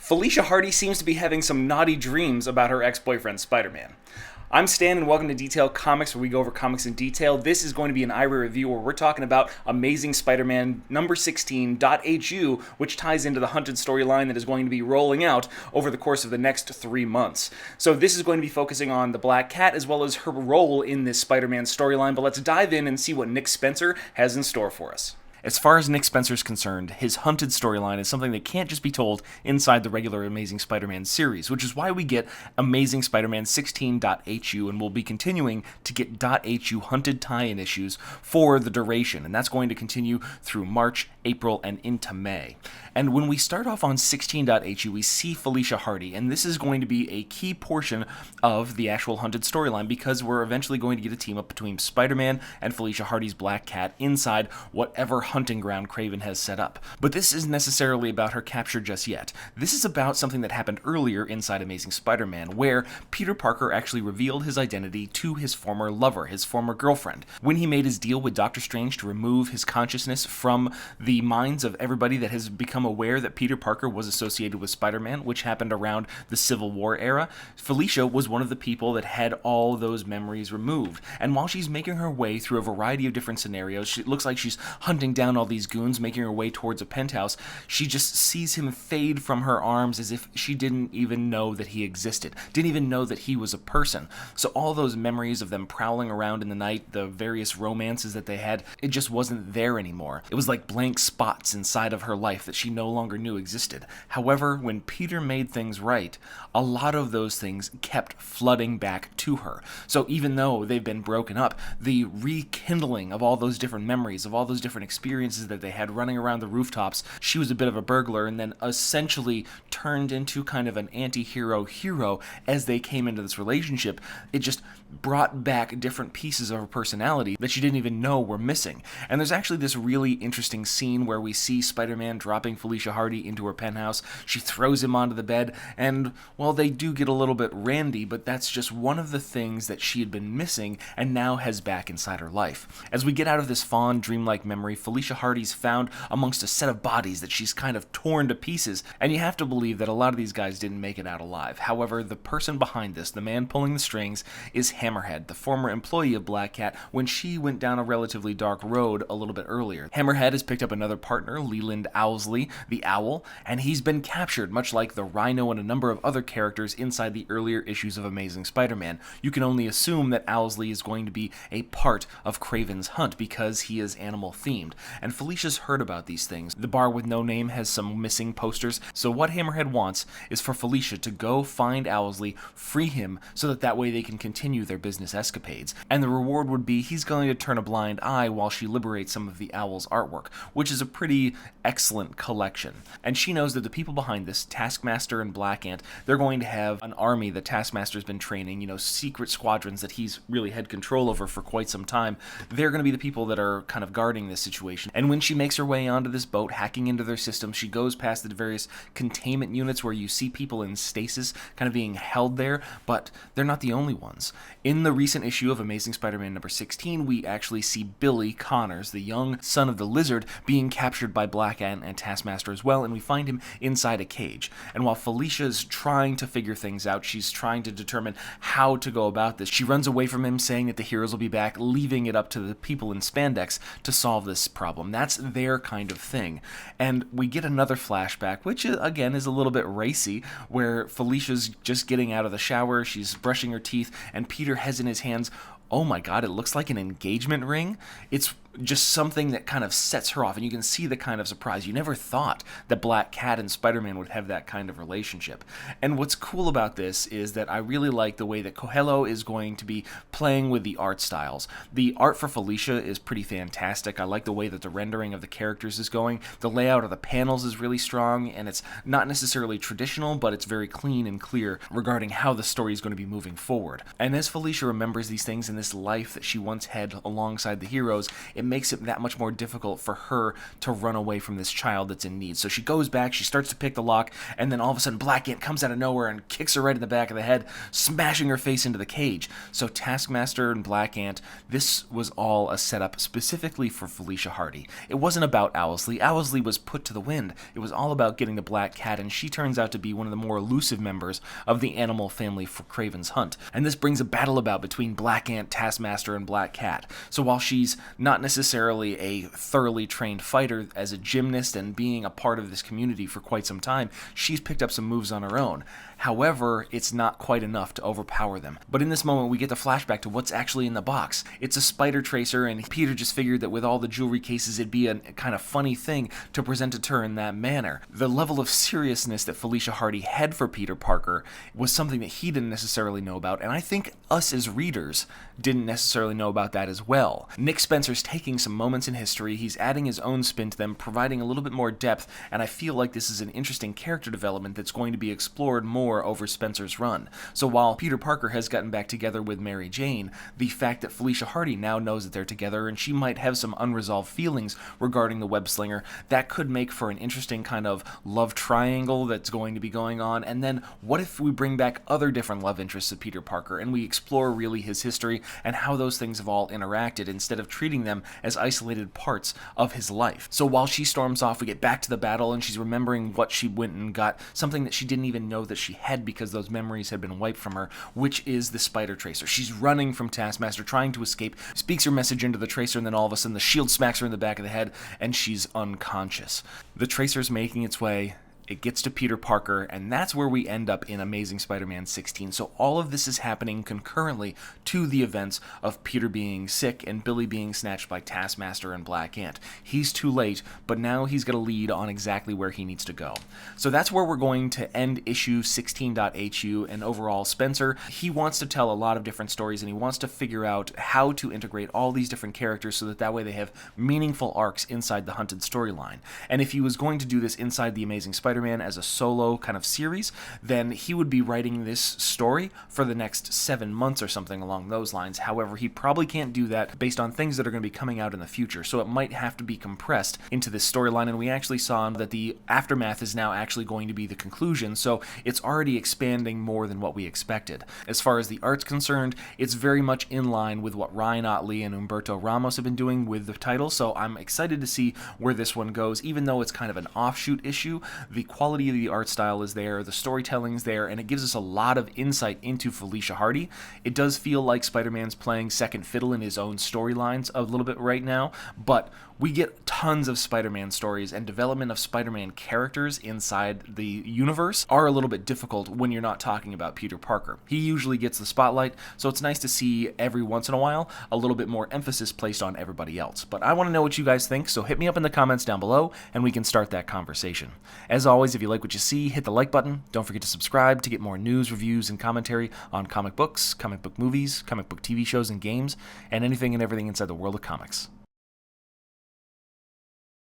Felicia Hardy seems to be having some naughty dreams about her ex-boyfriend Spider-Man. I'm Stan and welcome to Detail Comics, where we go over comics in detail. This is going to be an IRA review where we're talking about Amazing Spider-Man number 16.HU, which ties into the Hunted storyline that is going to be rolling out over the course of the next 3 months. So this is going to be focusing on the Black Cat as well as her role in this Spider-Man storyline, but let's dive in and see what Nick Spencer has in store for us. As far as Nick Spencer is concerned, his Hunted storyline is something that can't just be told inside the regular Amazing Spider-Man series, which is why we get Amazing Spider-Man 16.HU, and we'll be continuing to get .HU Hunted tie-in issues for the duration, and that's going to continue through March, April, and into May. And when we start off on 16.HU, we see Felicia Hardy, and this is going to be a key portion of the actual Hunted storyline because we're eventually going to get a team up between Spider-Man and Felicia Hardy's Black Cat inside whatever hunting ground Kraven has set up. But this isn't necessarily about her capture just yet. This is about something that happened earlier inside Amazing Spider-Man, where Peter Parker actually revealed his identity to his former lover, his former girlfriend. When he made his deal with Doctor Strange to remove his consciousness from the minds of everybody that has become aware that Peter Parker was associated with Spider-Man, which happened around the Civil War era, Felicia was one of the people that had all those memories removed. And while she's making her way through a variety of different scenarios, it looks like she's hunting down all these goons, making her way towards a penthouse, she just sees him fade from her arms as if she didn't even know that he existed, didn't even know that he was a person. So all those memories of them prowling around in the night, the various romances that they had, it just wasn't there anymore. It was like blank spots inside of her life that she no longer knew existed. However, when Peter made things right, a lot of those things kept flooding back to her. So even though they've been broken up, the rekindling of all those different memories, of all those different experiences that they had running around the rooftops, she was a bit of a burglar and then essentially turned into kind of an anti-hero hero as they came into this relationship. It just brought back different pieces of her personality that she didn't even know were missing. And there's actually this really interesting scene where we see Spider-Man dropping Felicia Hardy into her penthouse. She throws him onto the bed, and, well, they do get a little bit randy, but that's just one of the things that she had been missing and now has back inside her life. As we get out of this fond, dreamlike memory, Felicia Hardy's found amongst a set of bodies that she's kind of torn to pieces, and you have to believe that a lot of these guys didn't make it out alive. However, the person behind this, the man pulling the strings, is Hammerhead, the former employee of Black Cat when she went down a relatively dark road a little bit earlier. Hammerhead has picked up another partner, Leland Owlsley, the Owl, and he's been captured, much like the Rhino and a number of other characters inside the earlier issues of Amazing Spider-Man. You can only assume that Owlsley is going to be a part of Kraven's hunt because he is animal-themed. And Felicia's heard about these things. The bar with no name has some missing posters, so what Hammerhead wants is for Felicia to go find Owlsley, free him, so that way they can continue their business escapades. And the reward would be he's going to turn a blind eye while she liberates some of the Owl's artwork, which is a pretty excellent collection. And she knows that the people behind this, Taskmaster and Black Ant, they're going to have an army that Taskmaster's been training, secret squadrons that he's really had control over for quite some time. They're going to be the people that are kind of guarding this situation. And when she makes her way onto this boat, hacking into their system, she goes past the various containment units where you see people in stasis kind of being held there, but they're not the only ones. In the recent issue of Amazing Spider-Man number 16, we actually see Billy Connors, the young son of the Lizard, being captured by Black Ant and Taskmaster as well, and we find him inside a cage. And while Felicia's trying to figure things out, she's trying to determine how to go about this, she runs away from him saying that the heroes will be back, leaving it up to the people in spandex to solve this problem. That's their kind of thing. And we get another flashback, which again is a little bit racy, where Felicia's just getting out of the shower, she's brushing her teeth, and Peter has in his hands, oh my god, it looks like an engagement ring. It's just something that kind of sets her off, and you can see the kind of surprise. You never thought that Black Cat and Spider-Man would have that kind of relationship. And what's cool about this is that I really like the way that Coelho is going to be playing with the art styles. The art for Felicia is pretty fantastic. I like the way that the rendering of the characters is going. The layout of the panels is really strong, and it's not necessarily traditional, but it's very clean and clear regarding how the story is going to be moving forward. And as Felicia remembers these things, and and this life that she once had alongside the heroes, it makes it that much more difficult for her to run away from this child that's in need. So she goes back, she starts to pick the lock, and then all of a sudden Black Ant comes out of nowhere and kicks her right in the back of the head, smashing her face into the cage. So Taskmaster and Black Ant, this was all a setup specifically for Felicia Hardy. It wasn't about Owlsley. Owlsley was put to the wind. It was all about getting the Black Cat, and she turns out to be one of the more elusive members of the animal family for Kraven's hunt. And this brings a battle about between Black Ant, Taskmaster, and Black Cat. So while she's not necessarily a thoroughly trained fighter, as a gymnast and being a part of this community for quite some time, she's picked up some moves on her own. However, it's not quite enough to overpower them. But in this moment, we get the flashback to what's actually in the box. It's a spider tracer, and Peter just figured that with all the jewelry cases, it'd be a kind of funny thing to present it to her in that manner. The level of seriousness that Felicia Hardy had for Peter Parker was something that he didn't necessarily know about, and I think us as readers didn't necessarily know about that as well. Nick Spencer's taking some moments in history, he's adding his own spin to them, providing a little bit more depth, and I feel like this is an interesting character development that's going to be explored more over Spencer's run. So while Peter Parker has gotten back together with Mary Jane, the fact that Felicia Hardy now knows that they're together and she might have some unresolved feelings regarding the web slinger, that could make for an interesting kind of love triangle that's going to be going on. And then what if we bring back other different love interests of Peter Parker and we explore really his history and how those things have all interacted instead of treating them as isolated parts of his life. So while she storms off, we get back to the battle and she's remembering what she went and got, something that she didn't even know that she had because those memories had been wiped from her, which is the spider tracer. She's running from Taskmaster, trying to escape, speaks her message into the tracer, and then all of a sudden the shield smacks her in the back of the head and she's unconscious. The tracer's making its way. It gets to Peter Parker, and that's where we end up in Amazing Spider-Man 16. So all of this is happening concurrently to the events of Peter being sick and Billy being snatched by Taskmaster and Black Ant. He's too late, but now he's got a lead on exactly where he needs to go. So that's where we're going to end issue 16.HU, and overall Spencer, he wants to tell a lot of different stories, and he wants to figure out how to integrate all these different characters so that way they have meaningful arcs inside the Hunted storyline. And if he was going to do this inside the Amazing Spider-Man as a solo kind of series, then he would be writing this story for the next 7 months or something along those lines. However, he probably can't do that based on things that are going to be coming out in the future, so it might have to be compressed into this storyline, and we actually saw that the aftermath is now actually going to be the conclusion, so it's already expanding more than what we expected. As far as the art's concerned, it's very much in line with what Ryan Ottley and Humberto Ramos have been doing with the title, so I'm excited to see where this one goes. Even though it's kind of an offshoot issue, the quality of the art style is there, the storytelling's there, and it gives us a lot of insight into Felicia Hardy. It does feel like Spider-Man's playing second fiddle in his own storylines a little bit right now, but we get tons of Spider-Man stories, and development of Spider-Man characters inside the universe are a little bit difficult when you're not talking about Peter Parker. He usually gets the spotlight, so it's nice to see every once in a while a little bit more emphasis placed on everybody else. But I want to know what you guys think, so hit me up in the comments down below, and we can start that conversation. As always, if you like what you see, hit the like button. Don't forget to subscribe to get more news, reviews, and commentary on comic books, comic book movies, comic book TV shows and games, and anything and everything inside the world of comics.